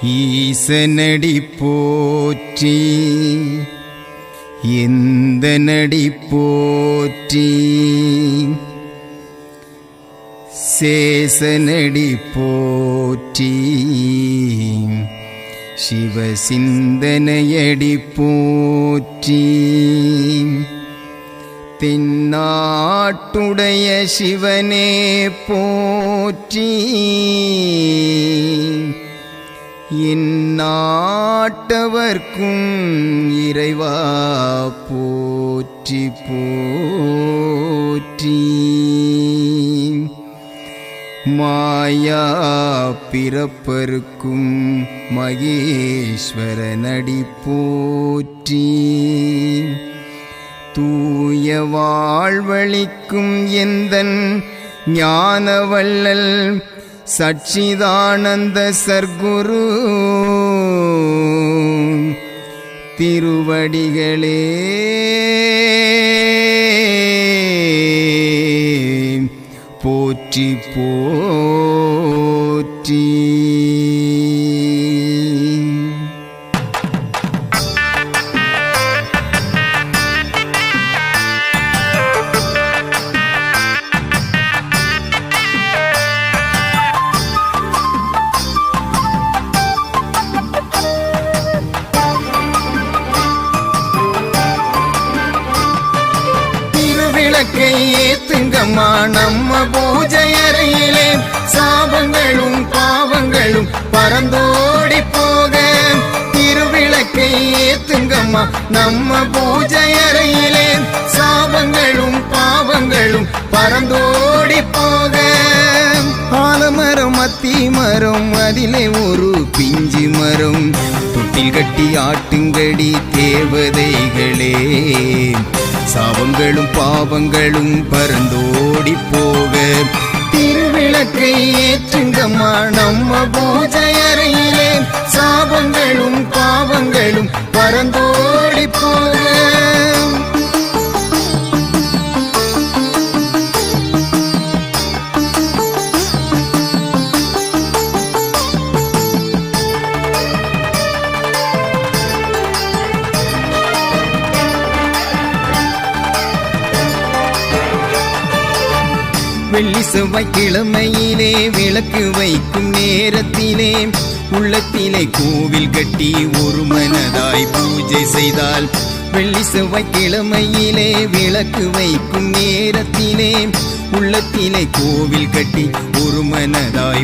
ஈசனடி போற்றி எந்தனடி போற்றி சேசனடி போற்றி சிவசிந்தனையடி போற்றி தென்னாட்டுடைய சிவனே போற்றி எந்நாட்டவர்க்கும் இறைவா போற்றி போற்றி மாயா பிறப்பருக்கும் மகேஸ்வரனடி போற்றி தூய வாழ்வளிக்கும் எந்தன் ஞானவள்ளல் சச்சிதானந்த சர்க்குரு திருவடிகளே போற்றி போற்றி. விளக்கை ஏத்துங்கம்மா நம்ம பூஜை அறையிலே சாபங்களும் பாவங்களும் பறந்தோடி போக திருவிளக்கை ஏத்துங்கம்மா நம்ம பூஜை அறையிலே சாபங்களும் பாவங்களும் பறந்தோடி போக ஆலமரம் அத்தி மரம் அதிலே ஒரு பிஞ்சி மரம் தொட்டில் கட்டி ஆட்டுங்கடி தேவதைகளே சாபங்களும் பாவங்களும் பறந்தோடி போக திருவிளக்கை ஏற்றுங்கம்மா நம்ம பூஜை அறையிலே சாபங்களும் பாவங்களும் பறந்தோடி போக வெள்ளி செவ்வாய் கிழமையிலே விளக்கு வைக்கும் நேரத்திலே உள்ளத்திலே கோவில் கட்டி ஒரு மனதாய் பூஜை செய்தால் வெள்ளி செவ்வாய் கிழமையிலே விளக்கு வைக்கும் நேரத்திலே உள்ளத்திலே கோவில் கட்டி ஒரு மனதாய்